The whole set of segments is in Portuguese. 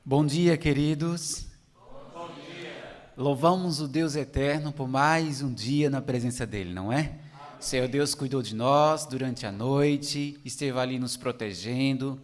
Bom dia, queridos. Bom dia. Louvamos o Deus eterno por mais um dia na presença dele, não é? Senhor Deus cuidou de nós durante a noite, esteve ali nos protegendo,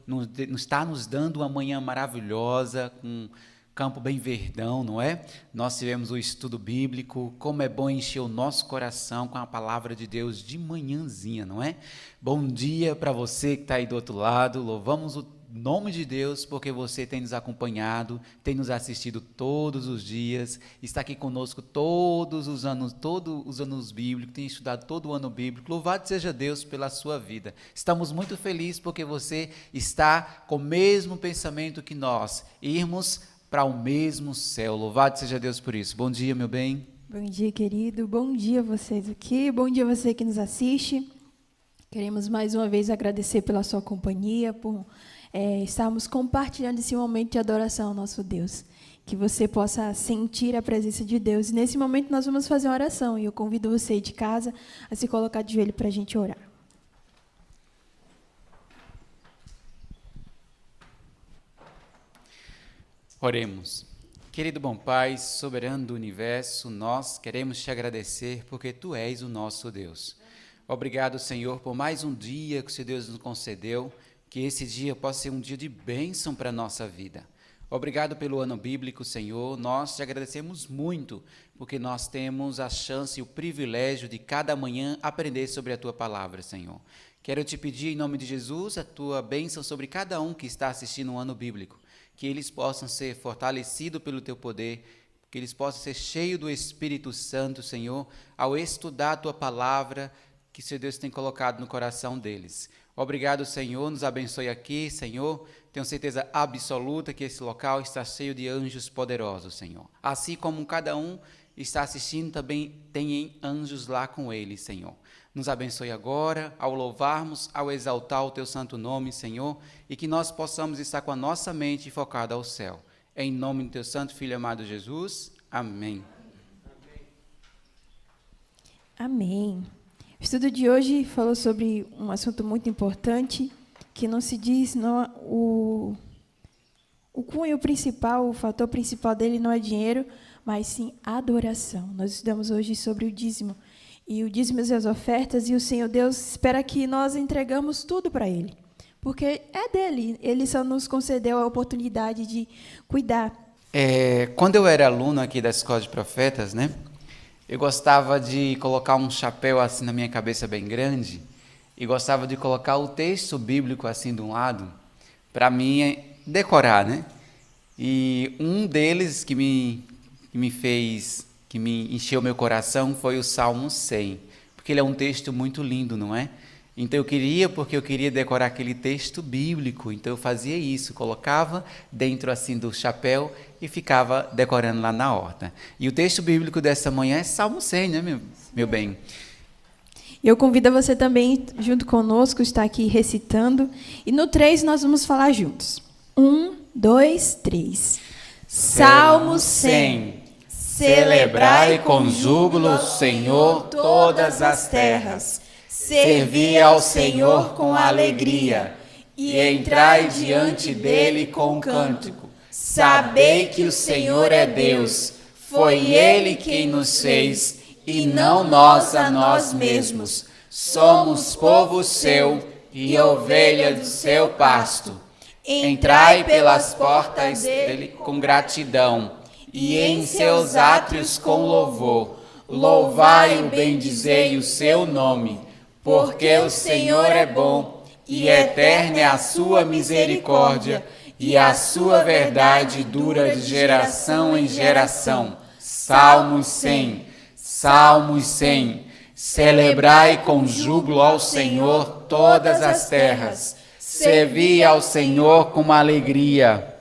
está nos dando uma manhã maravilhosa, com campo bem verdão, não é? Nós tivemos o estudo bíblico, como é bom encher o nosso coração com a palavra de Deus de manhãzinha, não é? Bom dia para você que está aí do outro lado, louvamos o nome de Deus, porque você tem nos acompanhado, tem nos assistido todos os dias, está aqui conosco todos os anos bíblicos, tem estudado todo o ano bíblico. Louvado seja Deus pela sua vida. Estamos muito felizes porque você está com o mesmo pensamento que nós, irmos para o mesmo céu. Louvado seja Deus por isso. Bom dia, meu bem. Bom dia, querido. Bom dia a vocês aqui. Bom dia a você que nos assiste. Queremos mais uma vez agradecer pela sua companhia, por estarmos compartilhando esse momento de adoração ao nosso Deus. Que você possa sentir a presença de Deus. E nesse momento nós vamos fazer uma oração. E eu convido você de casa a se colocar de joelho para a gente orar. Oremos. Querido bom Pai, soberano do universo, nós queremos te agradecer porque Tu és o nosso Deus. Obrigado, Senhor, por mais um dia que o Senhor Deus nos concedeu, que esse dia possa ser um dia de bênção para a nossa vida. Obrigado pelo ano bíblico, Senhor. Nós te agradecemos muito, porque nós temos a chance e o privilégio de cada manhã aprender sobre a Tua palavra, Senhor. Quero te pedir, em nome de Jesus, a Tua bênção sobre cada um que está assistindo o ano bíblico, que eles possam ser fortalecidos pelo Teu poder, que eles possam ser cheios do Espírito Santo, Senhor, ao estudar a Tua palavra, que o Senhor Deus tem colocado no coração deles. Obrigado, Senhor, nos abençoe aqui, Senhor. Tenho certeza absoluta que esse local está cheio de anjos poderosos, Senhor. Assim como cada um está assistindo, também tem anjos lá com ele, Senhor. Nos abençoe agora, ao louvarmos, ao exaltar o Teu santo nome, Senhor, e que nós possamos estar com a nossa mente focada ao céu. Em nome do Teu santo Filho amado Jesus. Amém. Amém. O estudo de hoje falou sobre um assunto muito importante, que não se diz, o cunho principal, o fator principal dele não é dinheiro, mas sim adoração. Nós estudamos hoje sobre o dízimo, e o dízimo e as ofertas, e o Senhor Deus espera que nós entregamos tudo para Ele, porque é dele, Ele só nos concedeu a oportunidade de cuidar. Quando eu era aluno aqui da Escola de Profetas, né? Eu gostava de colocar um chapéu assim na minha cabeça bem grande e gostava de colocar o texto bíblico assim de um lado para mim decorar, né? E um deles que me encheu meu coração foi o Salmo 100, porque ele é um texto muito lindo, não é? Então porque eu queria decorar aquele texto bíblico, então eu fazia isso, colocava dentro assim do chapéu e ficava decorando lá na horta. E o texto bíblico dessa manhã é Salmo 100, né, meu bem? Eu convido você também, junto conosco, estar aqui recitando. E no 3 nós vamos falar juntos. 1, 2, 3. Salmo 100. Celebrai com júbilo, Senhor, todas as terras. Servi ao Senhor com alegria, e entrai diante dele com cântico. Sabei que o Senhor é Deus, foi Ele quem nos fez, e não nós a nós mesmos. Somos povo seu e ovelha do seu pasto. Entrai pelas portas dele com gratidão, e em seus átrios com louvor. Louvai e bendizei o seu nome. Porque o Senhor é bom, e eterna é a sua misericórdia, e a sua verdade dura de geração em geração. Salmos 100. Salmos 100. Celebrai com júbilo ao Senhor todas as terras. Servi ao Senhor com alegria,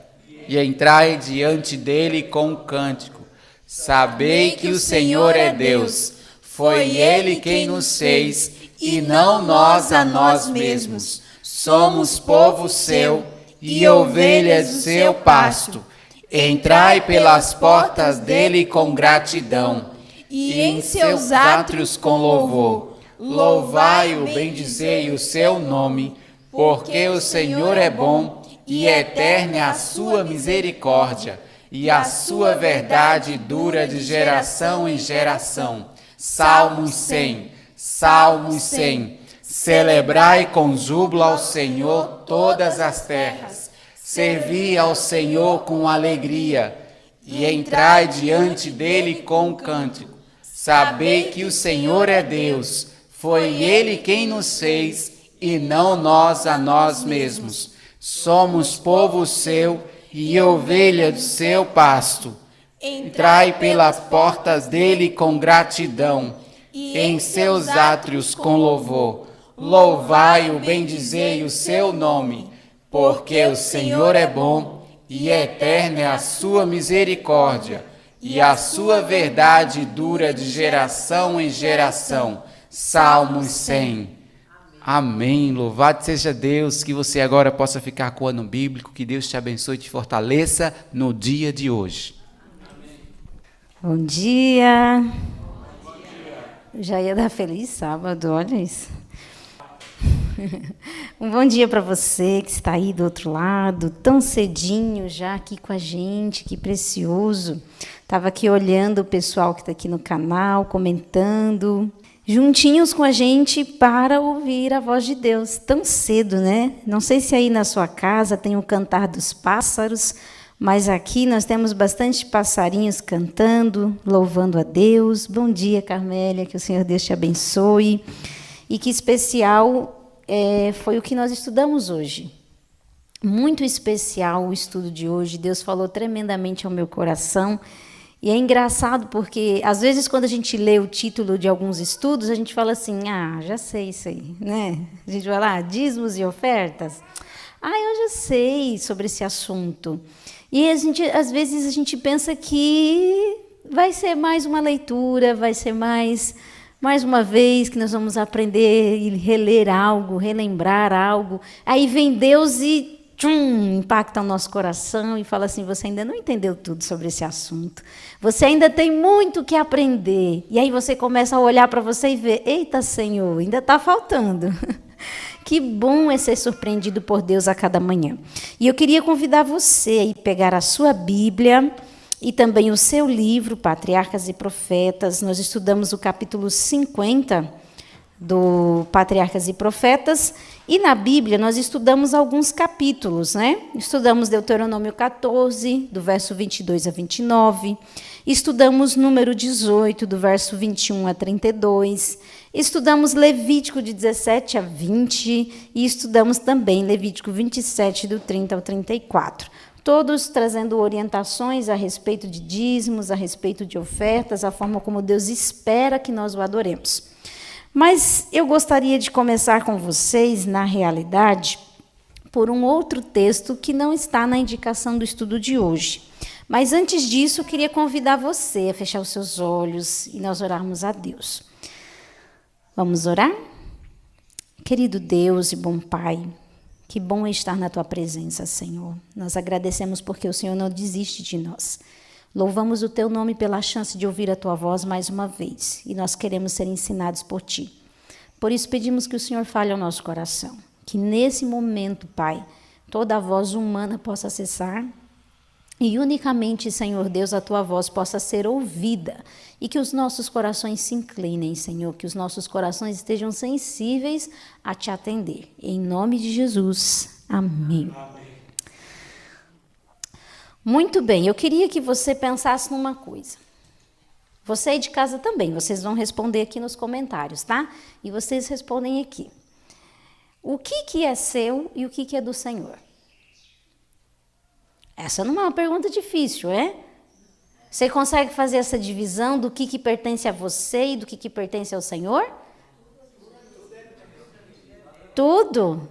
e entrai diante dele com cântico. Sabei que o Senhor é Deus, foi Ele quem nos fez, e não nós a nós mesmos. Somos povo seu e ovelhas do seu pasto. Entrai pelas portas dele com gratidão, e em seus átrios com louvor. Louvai-o, bendizei o seu nome, porque o Senhor é bom e eterna é a sua misericórdia, e a sua verdade dura de geração em geração. Salmos 100, Salmos 100. Celebrai com júbilo ao Senhor todas as terras. Servi ao Senhor com alegria, e entrai diante dele com cântico. Sabei que o Senhor é Deus, foi ele quem nos fez, e não nós a nós mesmos. Somos povo seu e ovelha do seu pasto. Entrai pelas portas dele com gratidão, e em seus átrios com louvor. Louvai-o, bendizei o seu nome, porque o Senhor é bom, e eterna é a sua misericórdia, e a sua verdade dura de geração em geração. Salmos 100. Amém. Louvado seja Deus, que você agora possa ficar com o ano bíblico, que Deus te abençoe e te fortaleça no dia de hoje. Bom dia. Eu já ia dar feliz sábado, olha isso. Um bom dia para você que está aí do outro lado, tão cedinho já aqui com a gente, que precioso. Estava aqui olhando o pessoal que está aqui no canal, comentando, juntinhos com a gente para ouvir a voz de Deus, tão cedo, né? Não sei se aí na sua casa tem o cantar dos pássaros, mas aqui nós temos bastante passarinhos cantando, louvando a Deus. Bom dia, Carmélia, que o Senhor Deus te abençoe. E que especial foi o que nós estudamos hoje. Muito especial o estudo de hoje. Deus falou tremendamente ao meu coração. E é engraçado porque, às vezes, quando a gente lê o título de alguns estudos, a gente fala assim, já sei isso aí, né? A gente vai lá, dízimos e ofertas. Eu já sei sobre esse assunto. E, às vezes, a gente pensa que vai ser mais uma leitura, vai ser mais uma vez que nós vamos aprender e reler algo, relembrar algo. Aí vem Deus e impacta o nosso coração e fala assim, você ainda não entendeu tudo sobre esse assunto. Você ainda tem muito que aprender. E aí você começa a olhar para você e ver, eita, Senhor, ainda está faltando. Que bom é ser surpreendido por Deus a cada manhã. E eu queria convidar você a pegar a sua Bíblia e também o seu livro, Patriarcas e Profetas. Nós estudamos o capítulo 50 do Patriarcas e Profetas, e na Bíblia nós estudamos alguns capítulos, né? Estudamos Deuteronômio 14, do verso 22 a 29, estudamos Número 18, do verso 21 a 32, estudamos Levítico de 17 a 20, e estudamos também Levítico 27, do 30 ao 34. Todos trazendo orientações a respeito de dízimos, a respeito de ofertas, a forma como Deus espera que nós o adoremos. Mas eu gostaria de começar com vocês, na realidade, por um outro texto que não está na indicação do estudo de hoje. Mas antes disso, eu queria convidar você a fechar os seus olhos e nós orarmos a Deus. Vamos orar? Querido Deus e bom Pai, que bom é estar na Tua presença, Senhor. Nós agradecemos porque o Senhor não desiste de nós. Louvamos o Teu nome pela chance de ouvir a Tua voz mais uma vez. E nós queremos ser ensinados por Ti. Por isso pedimos que o Senhor fale ao nosso coração. Que nesse momento, Pai, toda a voz humana possa cessar. E unicamente, Senhor Deus, a Tua voz possa ser ouvida. E que os nossos corações se inclinem, Senhor. Que os nossos corações estejam sensíveis a Te atender. Em nome de Jesus. Amém. Amém. Muito bem, eu queria que você pensasse numa coisa. Você aí de casa também, vocês vão responder aqui nos comentários, tá? E vocês respondem aqui. O que é seu e o que é do Senhor? Essa não é uma pergunta difícil, é? Você consegue fazer essa divisão do que pertence a você e do que pertence ao Senhor? Tudo?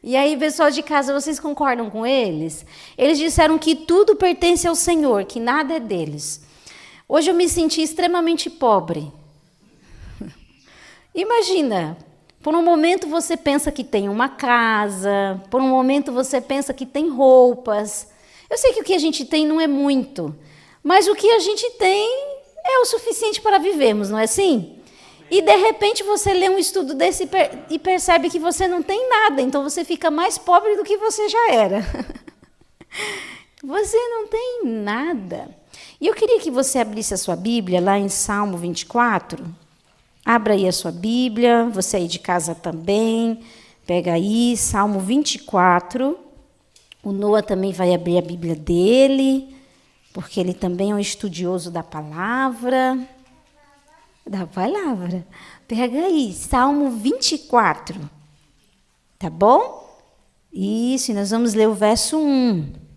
E aí, pessoal de casa, vocês concordam com eles? Eles disseram que tudo pertence ao Senhor, que nada é deles. Hoje eu me senti extremamente pobre. Imagina, por um momento você pensa que tem uma casa, por um momento você pensa que tem roupas. Eu sei que o que a gente tem não é muito, mas o que a gente tem é o suficiente para vivermos, não é assim? E, de repente, você lê um estudo desse e percebe que você não tem nada. Então, você fica mais pobre do que você já era. Você não tem nada. E eu queria que você abrisse a sua Bíblia lá em Salmo 24. Abra aí a sua Bíblia, você aí de casa também. Pega aí, Salmo 24. O Noah também vai abrir a Bíblia dele, porque ele também é um estudioso da palavra. Pega aí, Salmo 24. Tá bom? Isso, e nós vamos ler o verso 1.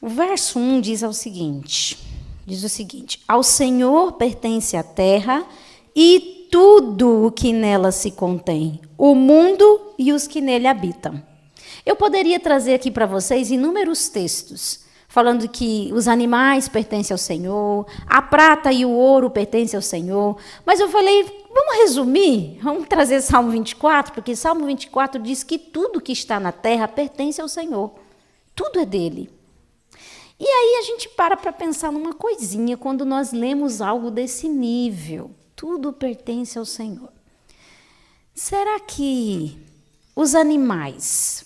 O verso 1 diz o seguinte: ao Senhor pertence a terra e tudo o que nela se contém, o mundo e os que nele habitam. Eu poderia trazer aqui para vocês inúmeros textos, falando que os animais pertencem ao Senhor, a prata e o ouro pertencem ao Senhor, mas eu falei, vamos resumir, vamos trazer Salmo 24, porque Salmo 24 diz que tudo que está na terra pertence ao Senhor, tudo é dele. E aí a gente para pensar numa coisinha quando nós lemos algo desse nível. Tudo pertence ao Senhor. Será que os animais...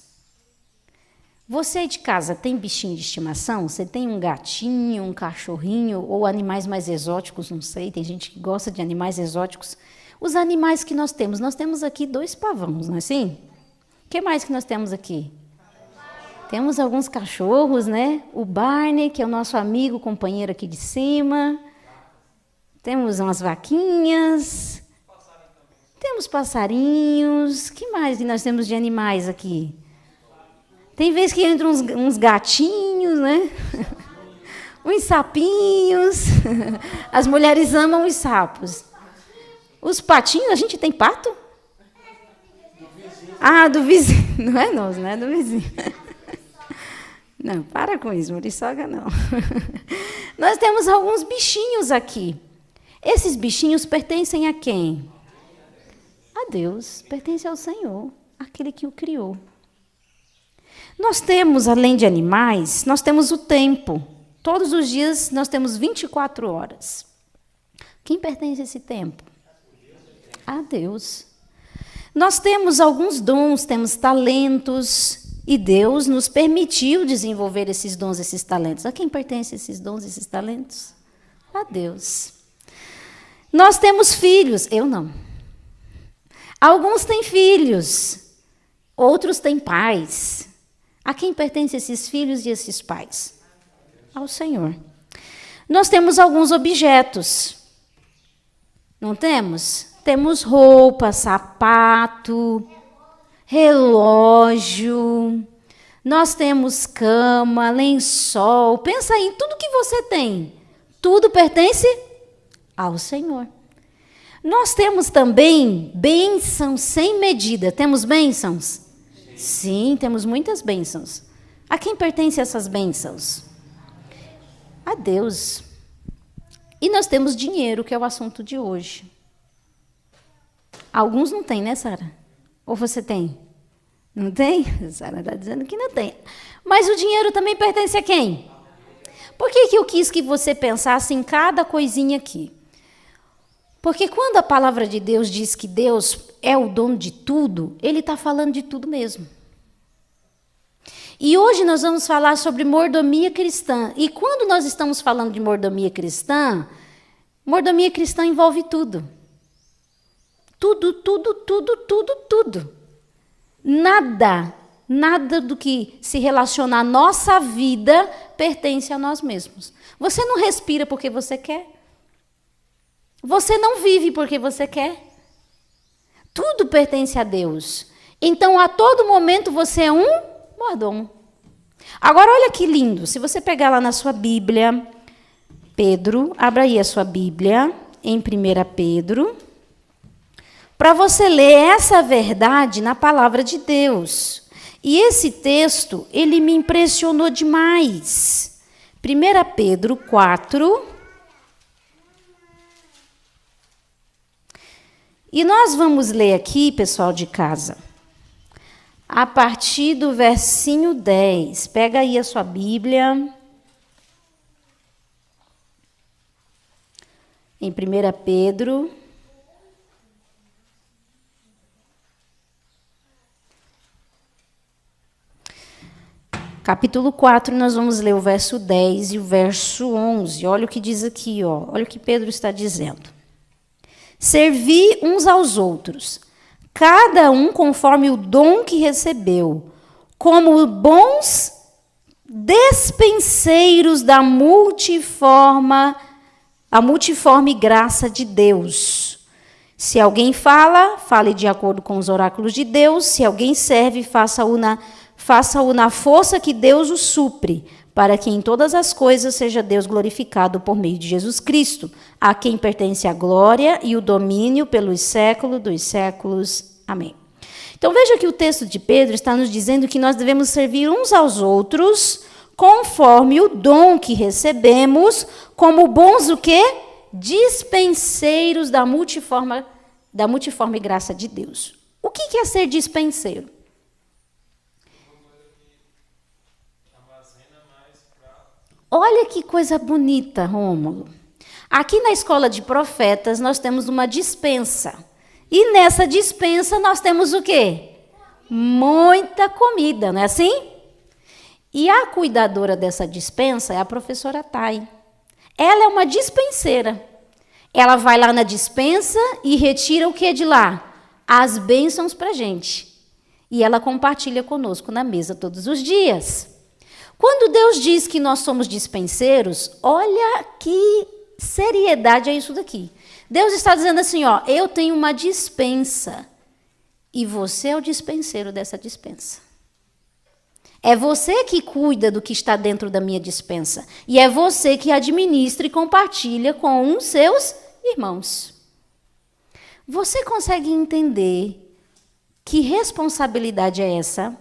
Você aí de casa tem bichinho de estimação? Você tem um gatinho, um cachorrinho ou animais mais exóticos? Não sei, tem gente que gosta de animais exóticos. Os animais que nós temos aqui 2 pavãos, não é assim? O que mais que nós temos aqui? Temos alguns cachorros, né? O Barney, que é o nosso amigo, companheiro aqui de cima. Temos umas vaquinhas. Temos passarinhos. O que mais que nós temos de animais aqui? Tem vezes que entram uns gatinhos, né? Uns sapinhos. As mulheres amam os sapos. Os patinhos, a gente tem pato? Ah, do vizinho. Não é nosso, não é do vizinho. Não, para com isso, muriçoca não. Nós temos alguns bichinhos aqui. Esses bichinhos pertencem a quem? A Deus, pertence ao Senhor, aquele que o criou. Nós temos, além de animais, nós temos o tempo. Todos os dias nós temos 24 horas. Quem pertence a esse tempo? A Deus. Nós temos alguns dons, temos talentos, e Deus nos permitiu desenvolver esses dons, esses talentos. A quem pertencem esses dons, esses talentos? A Deus. Nós temos filhos, eu não. Alguns têm filhos, outros têm pais. A quem pertencem esses filhos e esses pais? Ao Senhor. Nós temos alguns objetos. Não temos? Temos roupa, sapato, relógio, nós temos cama, lençol. Pensa aí, tudo que você tem, tudo pertence ao Senhor. Nós temos também bênçãos sem medida. Temos bênçãos? Sim, temos muitas bênçãos. A quem pertencem essas bênçãos? A Deus. E nós temos dinheiro, que é o assunto de hoje. Alguns não têm, né, Sara? Ou você tem? Não tem? A Sara está dizendo que não tem. Mas o dinheiro também pertence a quem? Por que eu quis que você pensasse em cada coisinha aqui? Porque quando a palavra de Deus diz que Deus é o dono de tudo, Ele está falando de tudo mesmo. E hoje nós vamos falar sobre mordomia cristã. E quando nós estamos falando de mordomia cristã envolve tudo. Tudo, tudo, tudo, tudo, tudo. Nada do que se relaciona à nossa vida pertence a nós mesmos. Você não respira porque você quer. Você não vive porque você quer. Tudo pertence a Deus. Então, a todo momento, você é um mordomo. Agora, olha que lindo. Se você pegar lá na sua Bíblia, Pedro, abra aí a sua Bíblia, em 1 Pedro, para você ler essa verdade na palavra de Deus. E esse texto, ele me impressionou demais. 1 Pedro 4. E nós vamos ler aqui, pessoal de casa, a partir do versinho 10. Pega aí a sua Bíblia. em 1 Pedro, capítulo 4, nós vamos ler o verso 10 e o verso 11. Olha o que diz aqui, ó. Olha o que Pedro está dizendo. Servi uns aos outros, cada um conforme o dom que recebeu, como bons despenseiros da multiforme graça de Deus. Se alguém fala, fale de acordo com os oráculos de Deus. Se alguém serve, faça-o na força que Deus o supre, para que em todas as coisas seja Deus glorificado por meio de Jesus Cristo, a quem pertence a glória e o domínio pelos séculos dos séculos. Amém. Então veja que o texto de Pedro está nos dizendo que nós devemos servir uns aos outros conforme o dom que recebemos, como bons o quê? Dispenseiros da multiforme graça de Deus. O que é ser dispenseiro? Olha que coisa bonita, Rômulo. Aqui na Escola de Profetas nós temos uma dispensa. E nessa dispensa nós temos o quê? Muita comida, não é assim? E a cuidadora dessa dispensa é a professora Thay. Ela é uma dispenseira. Ela vai lá na dispensa e retira o que de lá? As bênçãos para a gente. E ela compartilha conosco na mesa todos os dias. Quando Deus diz que nós somos dispenseiros, olha que seriedade é isso daqui. Deus está dizendo assim, ó, eu tenho uma dispensa e você é o dispenseiro dessa dispensa. É você que cuida do que está dentro da minha dispensa e é você que administra e compartilha com os seus irmãos. Você consegue entender que responsabilidade é essa?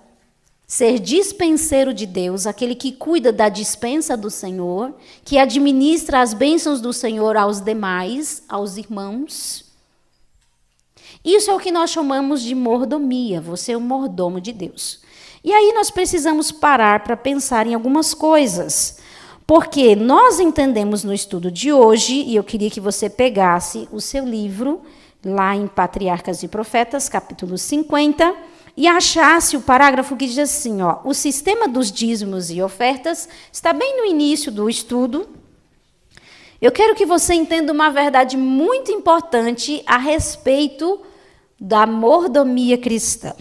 Ser dispenseiro de Deus, aquele que cuida da dispensa do Senhor, que administra as bênçãos do Senhor aos demais, aos irmãos. Isso é o que nós chamamos de mordomia. Você é o mordomo de Deus. E aí nós precisamos parar para pensar em algumas coisas. Porque nós entendemos no estudo de hoje, e eu queria que você pegasse o seu livro, lá em Patriarcas e Profetas, capítulo 50, e achasse o parágrafo que diz assim, ó, o sistema dos dízimos e ofertas está bem no início do estudo. Eu quero que você entenda uma verdade muito importante a respeito da mordomia cristã.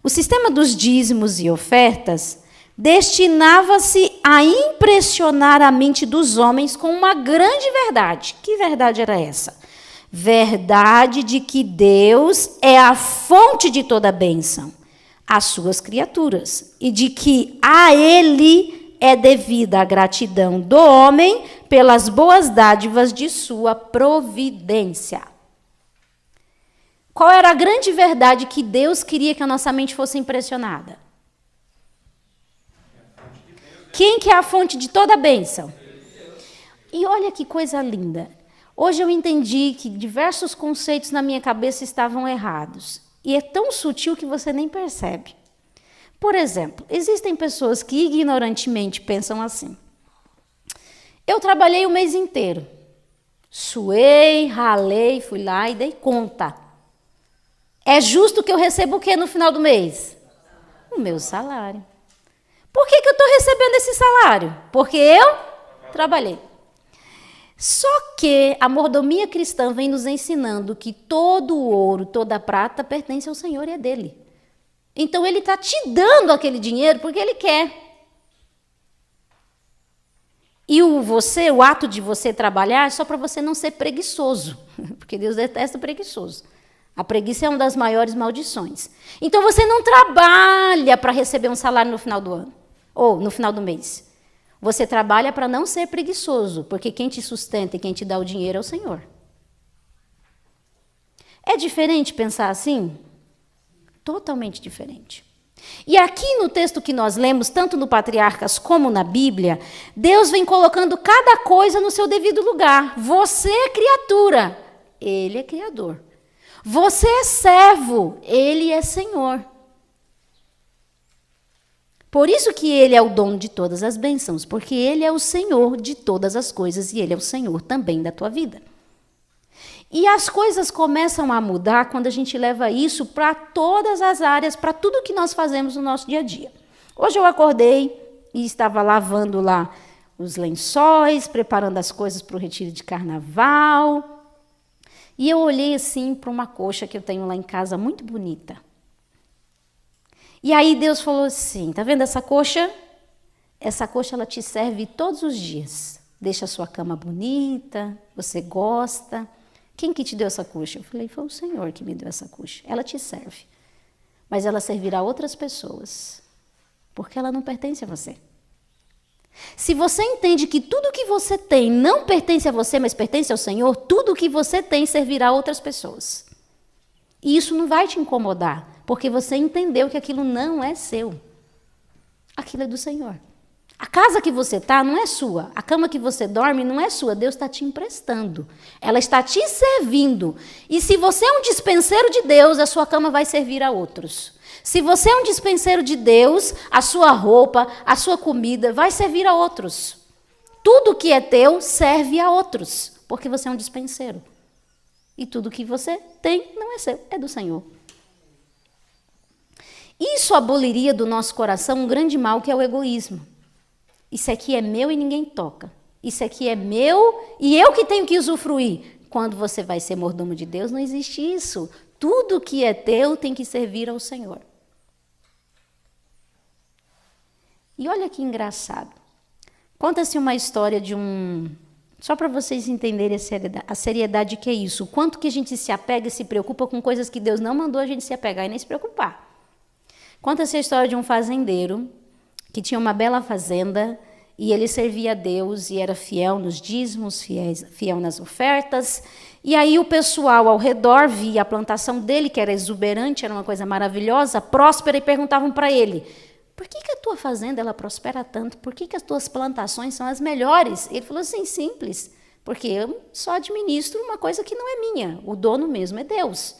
O sistema dos dízimos e ofertas destinava-se a impressionar a mente dos homens com uma grande verdade. Que verdade era essa? Verdade de que Deus é a fonte de toda bênção, às suas criaturas, e de que a Ele é devida a gratidão do homem pelas boas dádivas de sua providência. Qual era a grande verdade que Deus queria que a nossa mente fosse impressionada? Quem que é a fonte de toda bênção? E olha que coisa linda. Hoje eu entendi que diversos conceitos na minha cabeça estavam errados. E é tão sutil que você nem percebe. Por exemplo, existem pessoas que ignorantemente pensam assim. Eu trabalhei o mês inteiro. Suei, ralei, fui lá e dei conta. É justo que eu receba o quê no final do mês? O meu salário. Por que eu estou recebendo esse salário? Porque eu trabalhei. Só que a mordomia cristã vem nos ensinando que todo o ouro, toda a prata pertence ao Senhor e é dele. Então ele está te dando aquele dinheiro porque ele quer. E o ato de você trabalhar é só para você não ser preguiçoso, porque Deus detesta preguiçoso. A preguiça é uma das maiores maldições. Então você não trabalha para receber um salário no final do ano, ou no final do mês. Você trabalha para não ser preguiçoso, porque quem te sustenta e quem te dá o dinheiro é o Senhor. É diferente pensar assim? Totalmente diferente. E aqui no texto que nós lemos, tanto no Patriarcas como na Bíblia, Deus vem colocando cada coisa no seu devido lugar. Você é criatura, Ele é Criador. Você é servo, Ele é Senhor. Por isso que Ele é o dono de todas as bênçãos, porque Ele é o Senhor de todas as coisas e Ele é o Senhor também da tua vida. E as coisas começam a mudar quando a gente leva isso para todas as áreas, para tudo que nós fazemos no nosso dia a dia. Hoje eu acordei e estava lavando lá os lençóis, preparando as coisas para o retiro de carnaval. E eu olhei assim para uma coxa que eu tenho lá em casa, muito bonita. E aí Deus falou assim, tá vendo essa coxa? Essa coxa ela te serve todos os dias. Deixa a sua cama bonita, você gosta. Quem que te deu essa coxa? Eu falei, foi o Senhor que me deu essa coxa. Ela te serve. Mas ela servirá a outras pessoas. Porque ela não pertence a você. Se você entende que tudo que você tem não pertence a você, mas pertence ao Senhor, tudo que você tem servirá a outras pessoas. E isso não vai te incomodar, porque você entendeu que aquilo não é seu. Aquilo é do Senhor. A casa que você está não é sua. A cama que você dorme não é sua. Deus está te emprestando. Ela está te servindo. E se você é um dispenseiro de Deus, a sua cama vai servir a outros. Se você é um dispenseiro de Deus, a sua roupa, a sua comida vai servir a outros. Tudo que é teu serve a outros, porque você é um dispenseiro. E tudo que você tem não é seu, é do Senhor. Isso aboliria do nosso coração um grande mal que é o egoísmo. Isso aqui é meu e ninguém toca. Isso aqui é meu e eu que tenho que usufruir. Quando você vai ser mordomo de Deus, não existe isso. Tudo que é teu tem que servir ao Senhor. E olha que engraçado. Conta-se uma história de só para vocês entenderem a seriedade que é isso. O quanto que a gente se apega e se preocupa com coisas que Deus não mandou a gente se apegar e nem se preocupar. Conta-se a história de um fazendeiro que tinha uma bela fazenda e ele servia a Deus e era fiel nos dízimos, fiel nas ofertas. E aí o pessoal ao redor via a plantação dele, que era exuberante, era uma coisa maravilhosa, próspera, e perguntavam para ele, por que a tua fazenda ela prospera tanto? Por que as tuas plantações são as melhores? Ele falou assim, simples, porque eu só administro uma coisa que não é minha, o dono mesmo é Deus.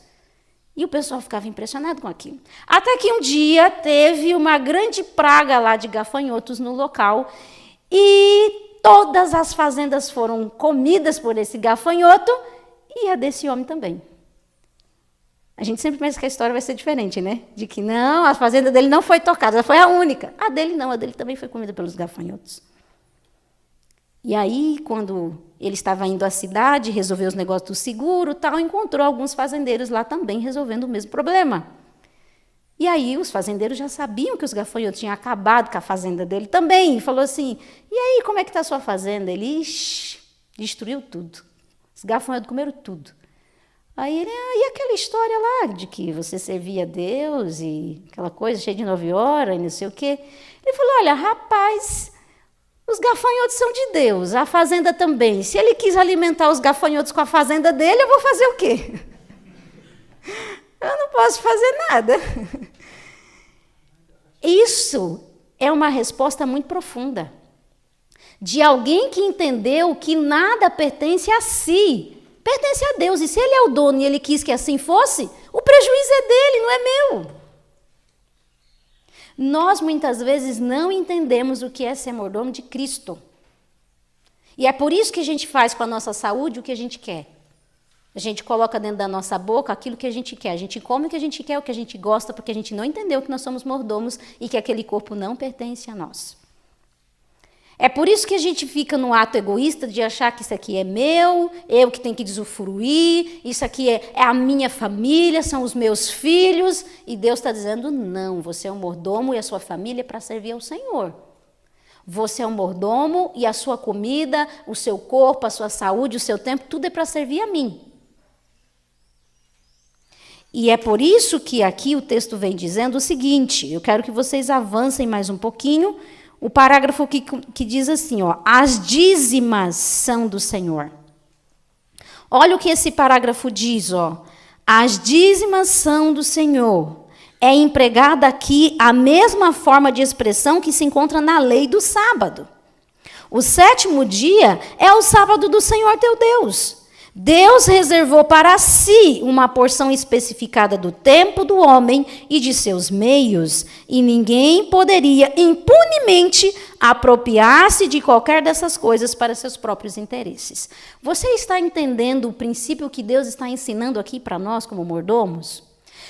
E o pessoal ficava impressionado com aquilo. Até que um dia teve uma grande praga lá de gafanhotos no local e todas as fazendas foram comidas por esse gafanhoto e a desse homem também. A gente sempre pensa que a história vai ser diferente, né? De que não, a fazenda dele não foi tocada, ela foi a única. A dele não, a dele também foi comida pelos gafanhotos. E aí, quando ele estava indo à cidade, resolver os negócios do seguro, tal, encontrou alguns fazendeiros lá também resolvendo o mesmo problema. E aí os fazendeiros já sabiam que os gafanhotos tinham acabado com a fazenda dele também. E falou assim, e aí, como é que está a sua fazenda? Ele, destruiu tudo. Os gafanhotos comeram tudo. Aí ele, e aquela história lá de que você servia a Deus e aquela coisa cheia de 9 horas e não sei o quê. Ele falou, olha, rapaz, os gafanhotos são de Deus, a fazenda também. Se ele quis alimentar os gafanhotos com a fazenda dele, eu vou fazer o quê? Eu não posso fazer nada. Isso é uma resposta muito profunda. De alguém que entendeu que nada pertence a si. Pertence a Deus. E se ele é o dono e ele quis que assim fosse, o prejuízo é dele, não é meu. Nós, muitas vezes, não entendemos o que é ser mordomo de Cristo. E é por isso que a gente faz com a nossa saúde o que a gente quer. A gente coloca dentro da nossa boca aquilo que a gente quer. A gente come o que a gente quer, o que a gente gosta, porque a gente não entendeu que nós somos mordomos e que aquele corpo não pertence a nós. É por isso que a gente fica no ato egoísta de achar que isso aqui é meu, eu que tenho que usufruir, isso aqui é a minha família, são os meus filhos. E Deus está dizendo, não, você é um mordomo e a sua família é para servir ao Senhor. Você é um mordomo e a sua comida, o seu corpo, a sua saúde, o seu tempo, tudo é para servir a mim. E é por isso que aqui o texto vem dizendo o seguinte, eu quero que vocês avancem mais um pouquinho, o parágrafo que diz assim, ó, as dízimas são do Senhor. Olha o que esse parágrafo diz, ó, as dízimas são do Senhor. É empregada aqui a mesma forma de expressão que se encontra na lei do sábado. O 7º dia é o sábado do Senhor teu Deus. Deus reservou para si uma porção especificada do tempo do homem e de seus meios, e ninguém poderia impunemente apropriar-se de qualquer dessas coisas para seus próprios interesses. Você está entendendo o princípio que Deus está ensinando aqui para nós como mordomos?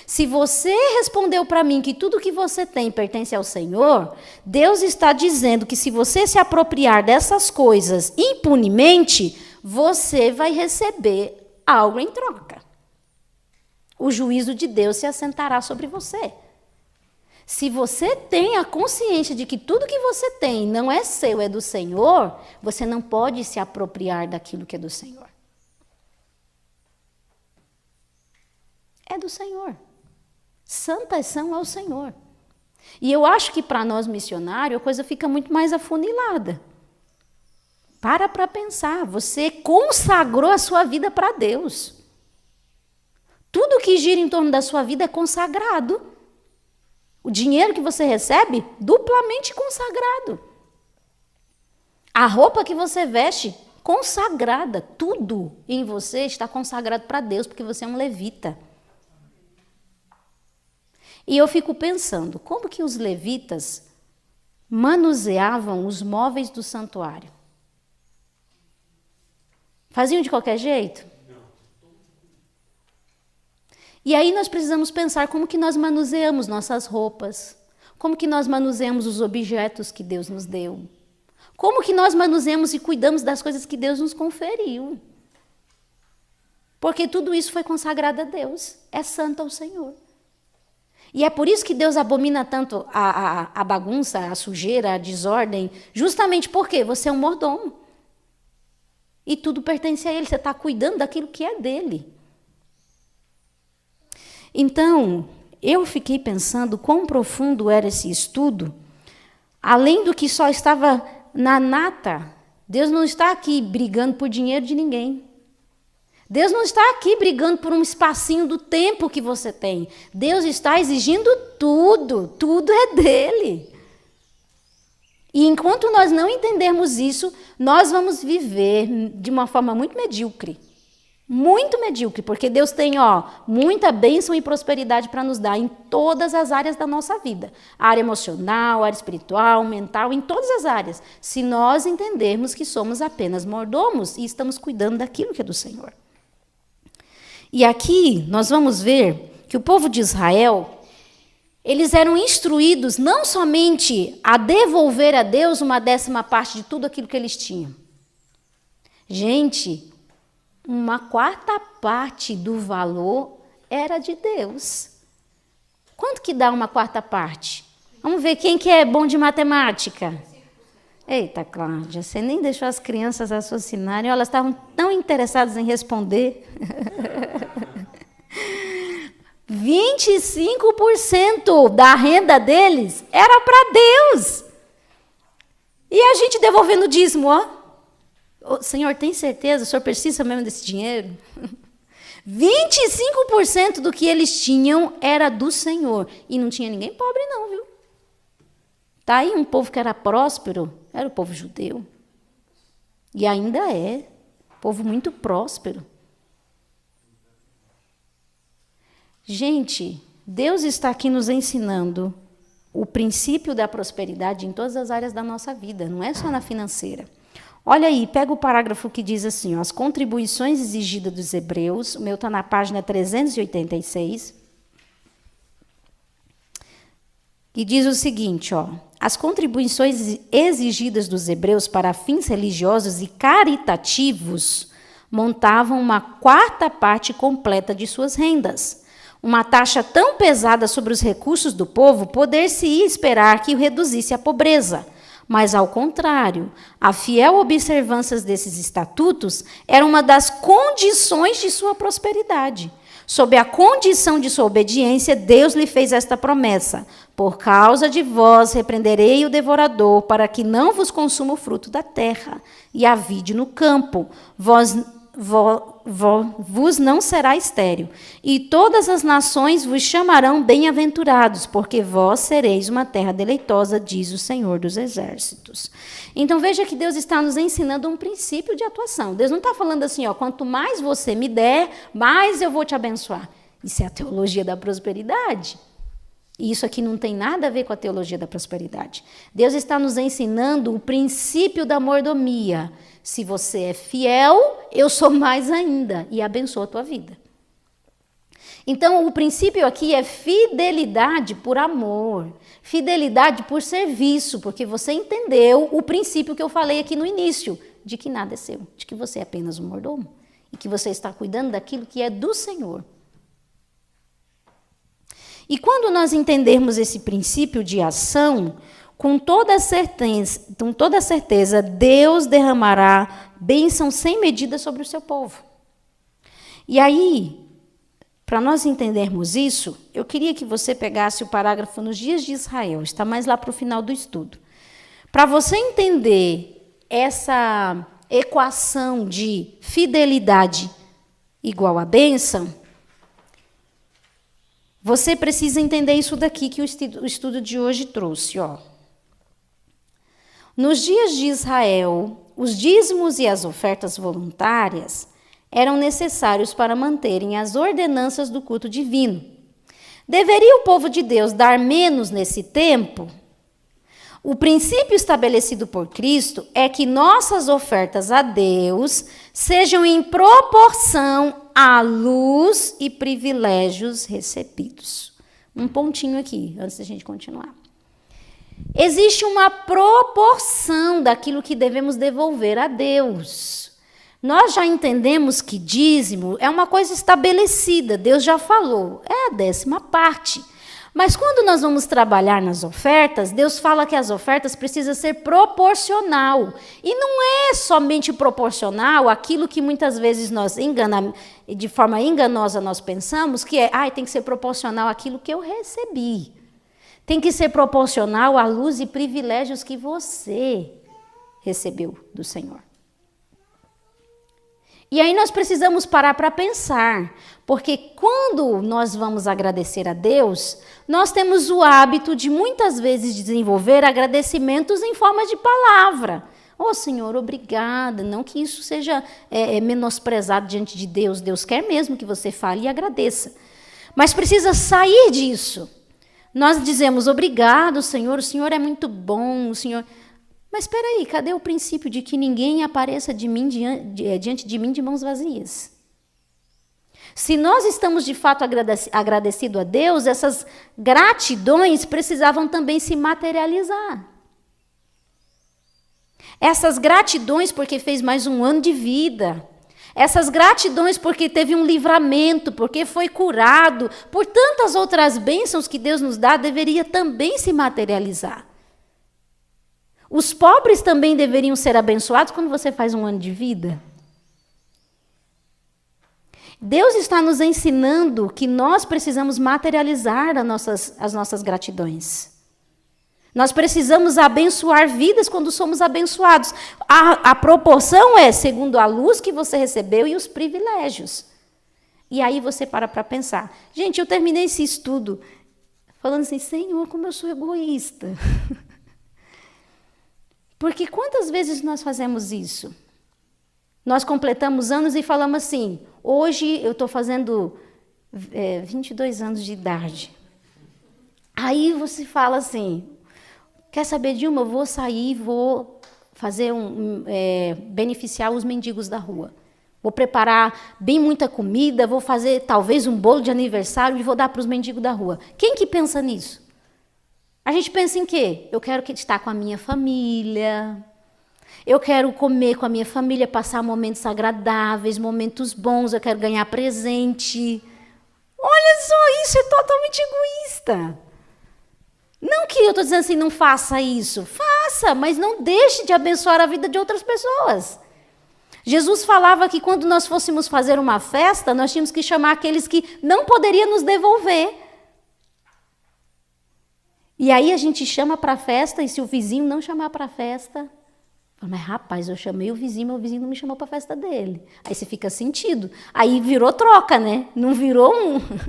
Se você respondeu para mim que tudo que você tem pertence ao Senhor, Deus está dizendo que se você se apropriar dessas coisas impunemente, você vai receber algo em troca. O juízo de Deus se assentará sobre você. Se você tem a consciência de que tudo que você tem não é seu, é do Senhor, você não pode se apropriar daquilo que é do Senhor. É do Senhor. Santas são ao Senhor. E eu acho que para nós missionários a coisa fica muito mais afunilada. Para pensar, você consagrou a sua vida para Deus. Tudo que gira em torno da sua vida é consagrado. O dinheiro que você recebe, duplamente consagrado. A roupa que você veste, consagrada. Tudo em você está consagrado para Deus, porque você é um levita. E eu fico pensando, como que os levitas manuseavam os móveis do santuário? Faziam de qualquer jeito? E aí nós precisamos pensar como que nós manuseamos nossas roupas, como que nós manuseamos os objetos que Deus nos deu, como que nós manuseamos e cuidamos das coisas que Deus nos conferiu. Porque tudo isso foi consagrado a Deus, é santo ao Senhor. E é por isso que Deus abomina tanto a bagunça, a sujeira, a desordem, justamente porque você é um mordomo. E tudo pertence a Ele, você está cuidando daquilo que é dele. Então, eu fiquei pensando quão profundo era esse estudo, além do que só estava na nata. Deus não está aqui brigando por dinheiro de ninguém. Deus não está aqui brigando por um espacinho do tempo que você tem. Deus está exigindo tudo, tudo é dele. E enquanto nós não entendermos isso, nós vamos viver de uma forma muito medíocre. Muito medíocre, porque Deus tem muita bênção e prosperidade para nos dar em todas as áreas da nossa vida. A área emocional, a área espiritual, mental, em todas as áreas. Se nós entendermos que somos apenas mordomos e estamos cuidando daquilo que é do Senhor. E aqui nós vamos ver que o povo de Israel, eles eram instruídos não somente a devolver a Deus 1/10 de tudo aquilo que eles tinham. Gente, 1/4 do valor era de Deus. Quanto que dá 1/4? Vamos ver quem que é bom de matemática. Eita, Cláudia, você nem deixou as crianças raciocinarem, elas estavam tão interessadas em responder. 25% da renda deles era para Deus. E a gente devolvendo o dízimo, O Senhor, tem certeza? O Senhor precisa mesmo desse dinheiro? 25% do que eles tinham era do Senhor. E não tinha ninguém pobre não, viu? Tá aí um povo que era próspero, era o povo judeu. E ainda é, povo muito próspero. Gente, Deus está aqui nos ensinando o princípio da prosperidade em todas as áreas da nossa vida, não é só na financeira. Olha aí, pega o parágrafo que diz assim, as contribuições exigidas dos hebreus, o meu está na página 386, e diz o seguinte, as contribuições exigidas dos hebreus para fins religiosos e caritativos montavam 1/4 completa de suas rendas. Uma taxa tão pesada sobre os recursos do povo, poder-se-ia esperar que o reduzisse à pobreza. Mas, ao contrário, a fiel observância desses estatutos era uma das condições de sua prosperidade. Sob a condição de sua obediência, Deus lhe fez esta promessa: por causa de vós repreenderei o devorador, para que não vos consuma o fruto da terra, e a vide no campo. Vós vos não será estéril, e todas as nações vos chamarão bem-aventurados, porque vós sereis uma terra deleitosa, diz o Senhor dos Exércitos. Então veja que Deus está nos ensinando um princípio de atuação. Deus não está falando assim, quanto mais você me der, mais eu vou te abençoar. Isso é a teologia da prosperidade. E isso aqui não tem nada a ver com a teologia da prosperidade. Deus está nos ensinando o princípio da mordomia. Se você é fiel, eu sou mais ainda e abençoo a tua vida. Então, o princípio aqui é fidelidade por amor, fidelidade por serviço, porque você entendeu o princípio que eu falei aqui no início, de que nada é seu, de que você é apenas um mordomo e que você está cuidando daquilo que é do Senhor. E quando nós entendermos esse princípio de ação, com toda certeza, Deus derramará bênção sem medida sobre o seu povo. E aí, para nós entendermos isso, eu queria que você pegasse o parágrafo nos dias de Israel, está mais lá para o final do estudo. Para você entender essa equação de fidelidade igual a bênção, você precisa entender isso daqui que o estudo de hoje trouxe. Nos dias de Israel, os dízimos e as ofertas voluntárias eram necessários para manterem as ordenanças do culto divino. Deveria o povo de Deus dar menos nesse tempo? O princípio estabelecido por Cristo é que nossas ofertas a Deus sejam em proporção à luz e privilégios recebidos. Um pontinho aqui, antes da gente continuar. Existe uma proporção daquilo que devemos devolver a Deus. Nós já entendemos que dízimo é uma coisa estabelecida, Deus já falou, é a 10ª. Mas quando nós vamos trabalhar nas ofertas, Deus fala que as ofertas precisam ser proporcional. E não é somente proporcional àquilo que muitas vezes nós de forma enganosa nós pensamos, que tem que ser proporcional àquilo que eu recebi. Tem que ser proporcional à luz e privilégios que você recebeu do Senhor. E aí nós precisamos parar para pensar, porque quando nós vamos agradecer a Deus, nós temos o hábito de muitas vezes desenvolver agradecimentos em forma de palavra. Senhor, obrigada. Não que isso seja menosprezado diante de Deus. Deus quer mesmo que você fale e agradeça. Mas precisa sair disso. Nós dizemos obrigado, Senhor, o Senhor é muito bom, o Senhor... Mas espera aí, cadê o princípio de que ninguém apareça diante de mim de mãos vazias? Se nós estamos de fato agradecidos a Deus, essas gratidões precisavam também se materializar. Essas gratidões porque fez mais um ano de vida. Essas gratidões porque teve um livramento, porque foi curado, por tantas outras bênçãos que Deus nos dá, deveria também se materializar. Os pobres também deveriam ser abençoados quando você faz um ano de vida. Deus está nos ensinando que nós precisamos materializar as nossas gratidões. Nós precisamos abençoar vidas quando somos abençoados. A proporção é segundo a luz que você recebeu e os privilégios. E aí você para pensar. Gente, eu terminei esse estudo falando assim, Senhor, como eu sou egoísta. Porque quantas vezes nós fazemos isso? Nós completamos anos e falamos assim, hoje eu estou fazendo 22 anos de idade. Aí você fala assim, quer saber, Dilma, eu vou sair, vou fazer beneficiar os mendigos da rua. Vou preparar bem muita comida, vou fazer talvez um bolo de aniversário e vou dar para os mendigos da rua. Quem que pensa nisso? A gente pensa em quê? Eu quero estar com a minha família, eu quero comer com a minha família, passar momentos agradáveis, momentos bons, eu quero ganhar presente. Olha só, isso é totalmente egoísta. Não que eu estou dizendo assim, não faça isso. Faça, mas não deixe de abençoar a vida de outras pessoas. Jesus falava que quando nós fôssemos fazer uma festa, nós tínhamos que chamar aqueles que não poderiam nos devolver. E aí a gente chama para a festa, e se o vizinho não chamar para a festa, Mas, rapaz, eu chamei o vizinho, meu vizinho não me chamou para a festa dele. Aí você fica sentido. Aí virou troca, né? Não virou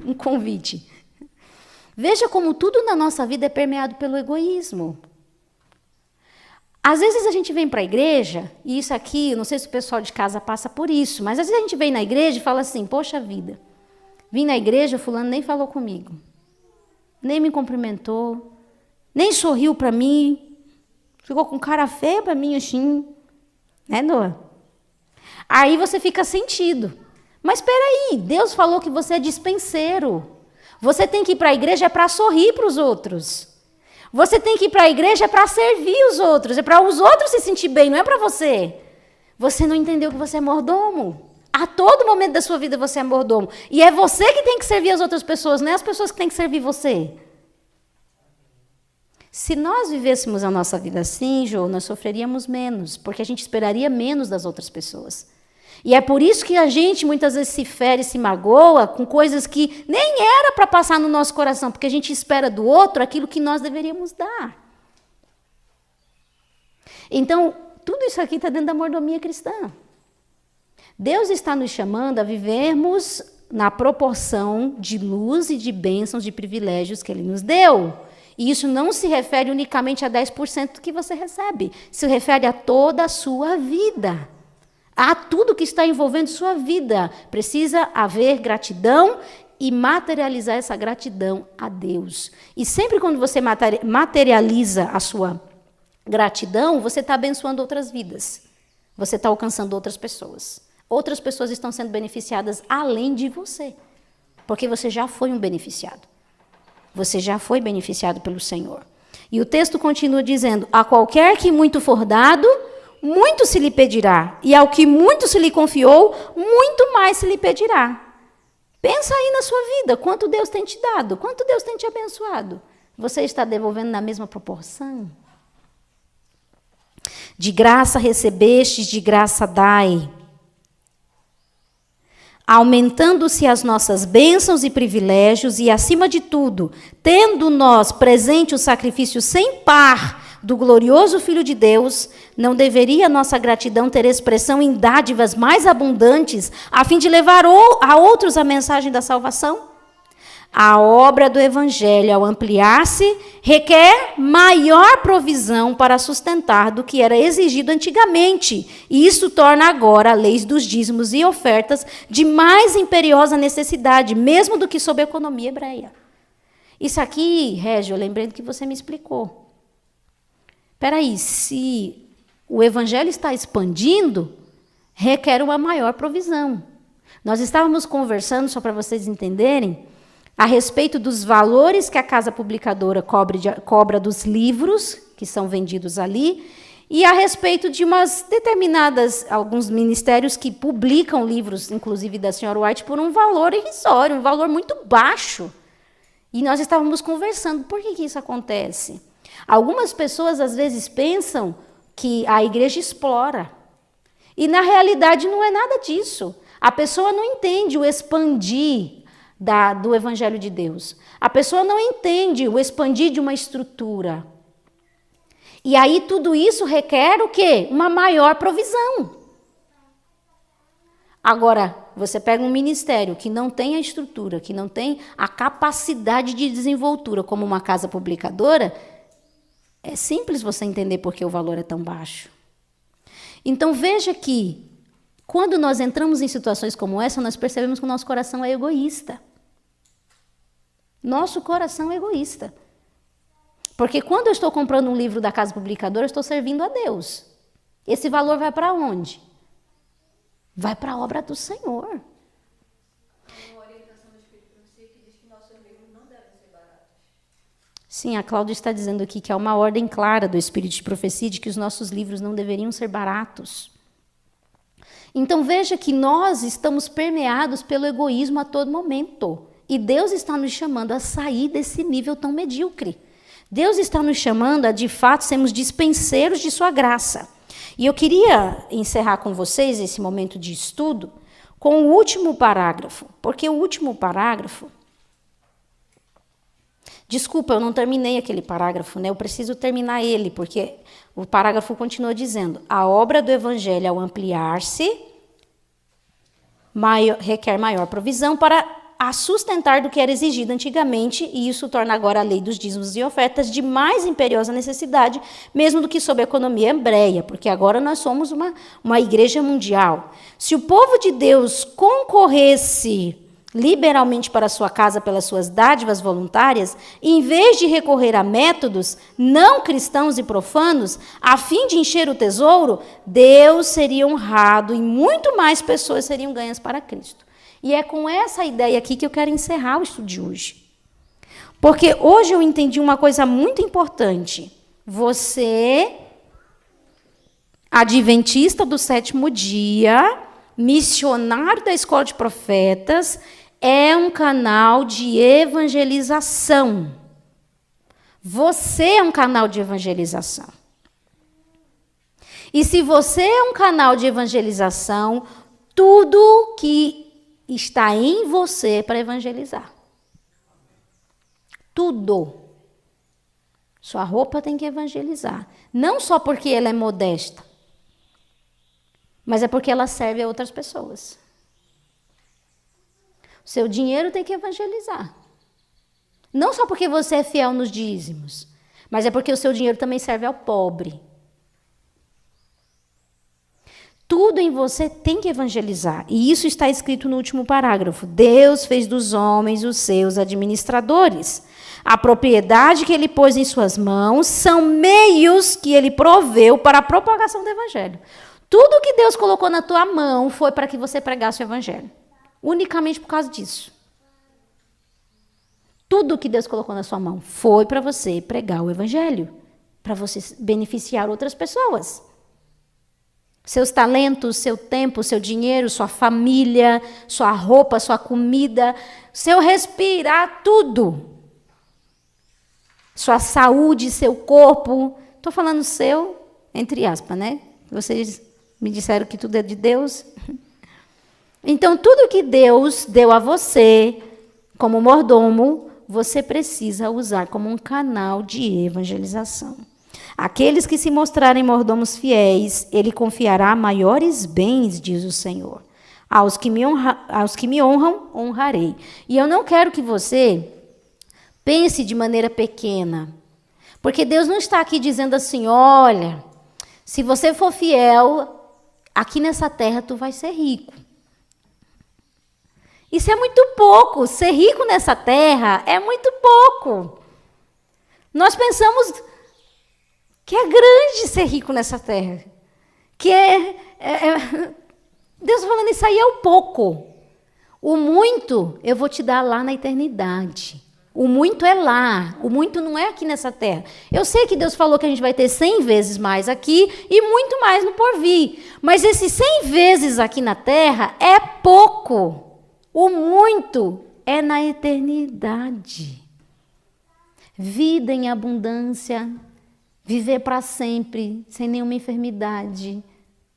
um convite. Veja como tudo na nossa vida é permeado pelo egoísmo. Às vezes a gente vem para a igreja, e isso aqui, não sei se o pessoal de casa passa por isso, mas às vezes a gente vem na igreja e fala assim, poxa vida, vim na igreja, fulano nem falou comigo, nem me cumprimentou, nem sorriu para mim, ficou com cara feia para mim, assim, né, Noah? Aí você fica sentido. Mas espera aí, Deus falou que você é dispenseiro. Você tem que ir para a igreja para sorrir para os outros. Você tem que ir para a igreja para servir os outros. É para os outros se sentir bem, não é para você. Você não entendeu que você é mordomo. A todo momento da sua vida você é mordomo. E é você que tem que servir as outras pessoas, não é as pessoas que têm que servir você. Se nós vivêssemos a nossa vida assim, Jô, nós sofreríamos menos, porque a gente esperaria menos das outras pessoas. E é por isso que a gente muitas vezes se fere, se magoa com coisas que nem era para passar no nosso coração, porque a gente espera do outro aquilo que nós deveríamos dar. Então, tudo isso aqui está dentro da mordomia cristã. Deus está nos chamando a vivermos na proporção de luz e de bênçãos, de privilégios que Ele nos deu. E isso não se refere unicamente a 10% do que você recebe. Se refere a toda a sua vida. A tudo que está envolvendo sua vida. Precisa haver gratidão e materializar essa gratidão a Deus. E sempre quando você materializa a sua gratidão, você está abençoando outras vidas. Você está alcançando outras pessoas. Outras pessoas estão sendo beneficiadas além de você. Porque você já foi um beneficiado. Você já foi beneficiado pelo Senhor. E o texto continua dizendo, a qualquer que muito for dado, muito se lhe pedirá. E ao que muito se lhe confiou, muito mais se lhe pedirá. Pensa aí na sua vida, quanto Deus tem te dado, quanto Deus tem te abençoado. Você está devolvendo na mesma proporção? De graça recebestes, de graça dai. Aumentando-se as nossas bênçãos e privilégios, e, acima de tudo, tendo nós presente o sacrifício sem par do glorioso Filho de Deus, não deveria nossa gratidão ter expressão em dádivas mais abundantes, a fim de levar a outros a mensagem da salvação? A obra do Evangelho, ao ampliar-se, requer maior provisão para sustentar do que era exigido antigamente. E isso torna agora a lei dos dízimos e ofertas de mais imperiosa necessidade, mesmo do que sob a economia hebreia. Isso aqui, Régio, eu lembrei do que você me explicou. Espera aí, se o Evangelho está expandindo, requer uma maior provisão. Nós estávamos conversando, só para vocês entenderem, a respeito dos valores que a casa publicadora cobra dos livros que são vendidos ali, e a respeito de alguns ministérios que publicam livros, inclusive da senhora White, por um valor irrisório, um valor muito baixo. E nós estávamos conversando, por que isso acontece? Algumas pessoas, às vezes, pensam que a igreja explora. E, na realidade, não é nada disso. A pessoa não entende o expandir do Evangelho de Deus. A pessoa não entende o expandir de uma estrutura. E aí tudo isso requer o quê? Uma maior provisão. Agora, você pega um ministério que não tem a estrutura, que não tem a capacidade de desenvoltura como uma casa publicadora, é simples você entender por que o valor é tão baixo. Então veja que quando nós entramos em situações como essa, nós percebemos que o nosso coração é egoísta. Nosso coração é egoísta. Porque quando eu estou comprando um livro da casa publicadora, eu estou servindo a Deus. Esse valor vai para onde? Vai para a obra do Senhor. Uma orientação do Espírito Santo que diz que nossos livros não devem ser baratos. Sim, a Cláudia está dizendo aqui que há uma ordem clara do Espírito de profecia de que os nossos livros não deveriam ser baratos. Então veja que nós estamos permeados pelo egoísmo a todo momento. E Deus está nos chamando a sair desse nível tão medíocre. Deus está nos chamando a, de fato, sermos dispenseiros de sua graça. E eu queria encerrar com vocês esse momento de estudo com o último parágrafo, porque o último parágrafo Desculpa, eu não terminei aquele parágrafo, né? Eu preciso terminar ele, porque o parágrafo continua dizendo: a obra do evangelho, ao ampliar-se, requer maior provisão para a sustentar do que era exigido antigamente, e isso torna agora a lei dos dízimos e ofertas de mais imperiosa necessidade, mesmo do que sob a economia hebreia, porque agora nós somos uma igreja mundial. Se o povo de Deus concorresse liberalmente para a sua casa pelas suas dádivas voluntárias, em vez de recorrer a métodos não cristãos e profanos, a fim de encher o tesouro, Deus seria honrado e muito mais pessoas seriam ganhas para Cristo. E é com essa ideia aqui que eu quero encerrar o estudo de hoje. Porque hoje eu entendi uma coisa muito importante. Você, adventista do sétimo dia, missionário da Escola de Profetas, é um canal de evangelização. Você é um canal de evangelização. E se você é um canal de evangelização, tudo que está em você para evangelizar. Tudo. Sua roupa tem que evangelizar. Não só porque ela é modesta, mas é porque ela serve a outras pessoas. O seu dinheiro tem que evangelizar. Não só porque você é fiel nos dízimos, mas é porque o seu dinheiro também serve ao pobre. Tudo em você tem que evangelizar. E isso está escrito no último parágrafo. Deus fez dos homens os seus administradores. A propriedade que ele pôs em suas mãos são meios que ele proveu para a propagação do evangelho. Tudo que Deus colocou na tua mão foi para que você pregasse o evangelho. Unicamente por causa disso. Tudo que Deus colocou na sua mão foi para você pregar o evangelho. Para você beneficiar outras pessoas. Seus talentos, seu tempo, seu dinheiro, sua família, sua roupa, sua comida, seu respirar, tudo. Sua saúde, seu corpo. Estou falando seu, entre aspas, né? Vocês me disseram que tudo é de Deus. Então, tudo que Deus deu a você, como mordomo, você precisa usar como um canal de evangelização. Aqueles que se mostrarem mordomos fiéis, ele confiará maiores bens, diz o Senhor. Aos que me honram, honrarei. E eu não quero que você pense de maneira pequena. Porque Deus não está aqui dizendo assim, olha, se você for fiel, aqui nessa terra tu vai ser rico. Isso é muito pouco. Ser rico nessa terra é muito pouco. Nós pensamos que é grande ser rico nessa terra. Que Deus falando, isso aí é o pouco. O muito eu vou te dar lá na eternidade. O muito é lá. O muito não é aqui nessa terra. Eu sei que Deus falou que a gente vai ter 100 vezes mais aqui e muito mais no porvir. Mas esses 100 vezes aqui na terra é pouco. O muito é na eternidade. Vida em abundância. Viver para sempre, sem nenhuma enfermidade.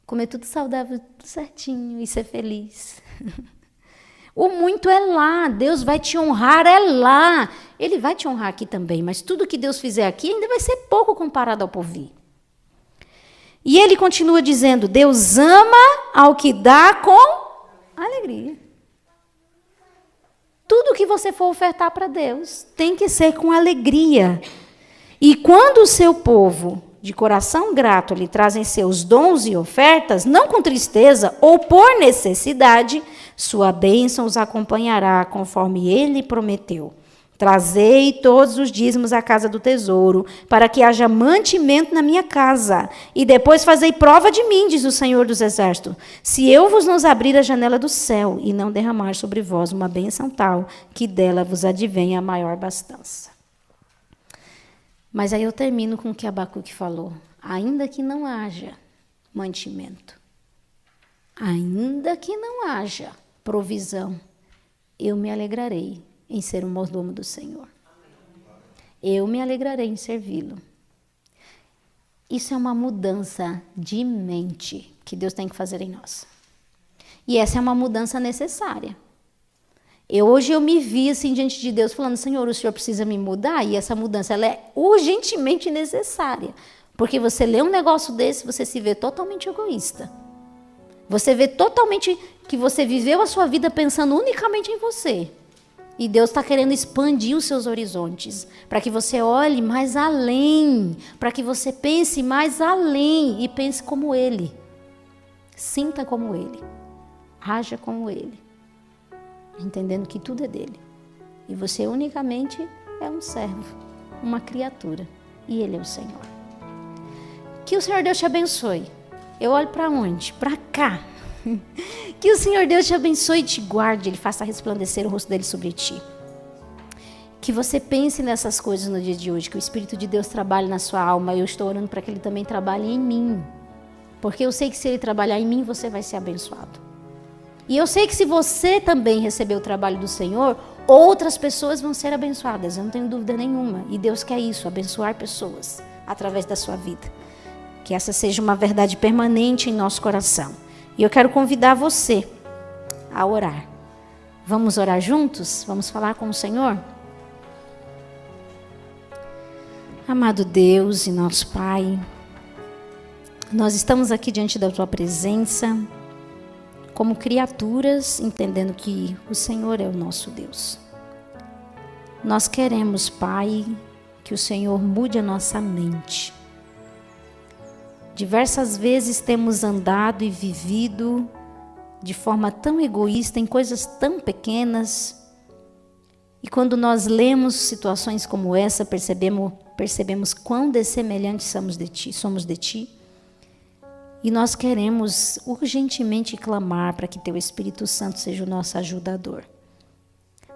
Comer tudo saudável, tudo certinho e ser feliz. O muito é lá. Deus vai te honrar, é lá. Ele vai te honrar aqui também, mas tudo que Deus fizer aqui ainda vai ser pouco comparado ao porvir. E ele continua dizendo, Deus ama ao que dá com alegria. Tudo que você for ofertar para Deus tem que ser com alegria. E quando o seu povo, de coração grato, lhe trazem seus dons e ofertas, não com tristeza ou por necessidade, sua bênção os acompanhará, conforme ele prometeu. Trazei todos os dízimos à casa do tesouro, para que haja mantimento na minha casa. E depois fazei prova de mim, diz o Senhor dos Exércitos, se eu vos não abrir a janela do céu e não derramar sobre vós uma bênção tal, que dela vos advenha a maior abastança. Mas aí eu termino com o que Abacuque falou. Ainda que não haja mantimento, ainda que não haja provisão, eu me alegrarei em ser um mordomo do Senhor. Eu me alegrarei em servi-lo. Isso é uma mudança de mente que Deus tem que fazer em nós. E essa é uma mudança necessária. Hoje eu me vi assim diante de Deus falando, Senhor, o Senhor precisa me mudar, e essa mudança ela é urgentemente necessária. Porque você lê um negócio desse, você se vê totalmente egoísta. Você vê totalmente que você viveu a sua vida pensando unicamente em você. E Deus está querendo expandir os seus horizontes, para que você olhe mais além, para que você pense mais além e pense como Ele. Sinta como Ele, haja como Ele, entendendo que tudo é dele. E você unicamente é um servo, uma criatura, e Ele é o Senhor. Que o Senhor Deus te abençoe. Eu olho para onde? Para cá. Que o Senhor Deus te abençoe e te guarde, Ele faça resplandecer o rosto dele sobre ti. Que você pense nessas coisas no dia de hoje, que o Espírito de Deus trabalhe na sua alma. Eu estou orando para que Ele também trabalhe em mim. Porque eu sei que se Ele trabalhar em mim, você vai ser abençoado. E eu sei que se você também receber o trabalho do Senhor, outras pessoas vão ser abençoadas, eu não tenho dúvida nenhuma. E Deus quer isso, abençoar pessoas através da sua vida. Que essa seja uma verdade permanente em nosso coração. E eu quero convidar você a orar. Vamos orar juntos? Vamos falar com o Senhor? Amado Deus e nosso Pai, nós estamos aqui diante da Tua presença, como criaturas, entendendo que o Senhor é o nosso Deus. Nós queremos, Pai, que o Senhor mude a nossa mente. Diversas vezes temos andado e vivido de forma tão egoísta em coisas tão pequenas. E quando nós lemos situações como essa, percebemos quão dessemelhantes somos de Ti. E nós queremos urgentemente clamar para que Teu Espírito Santo seja o nosso ajudador.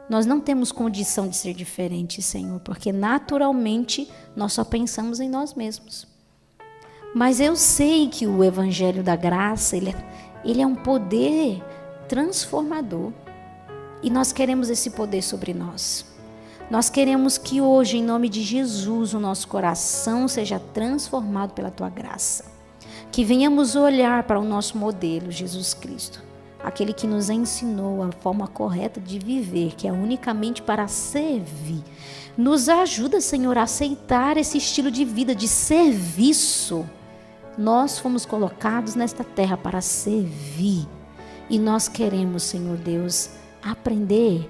Nós não temos condição de ser diferentes, Senhor, porque naturalmente nós só pensamos em nós mesmos. Mas eu sei que o Evangelho da Graça, ele é um poder transformador. E nós queremos esse poder sobre nós. Nós queremos que hoje, em nome de Jesus, o nosso coração seja transformado pela Tua graça. Que venhamos olhar para o nosso modelo, Jesus Cristo. Aquele que nos ensinou a forma correta de viver, que é unicamente para servir. Nos ajuda, Senhor, a aceitar esse estilo de vida, de serviço. Nós fomos colocados nesta terra para servir. E nós queremos, Senhor Deus, aprender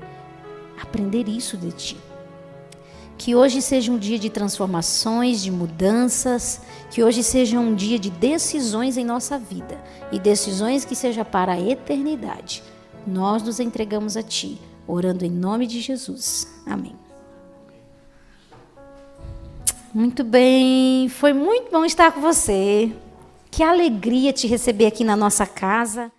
isso de Ti. Que hoje seja um dia de transformações, de mudanças, que hoje seja um dia de decisões em nossa vida, e decisões que seja para a eternidade. Nós nos entregamos a Ti, orando em nome de Jesus. Amém. Muito bem, foi muito bom estar com você. Que alegria te receber aqui na nossa casa.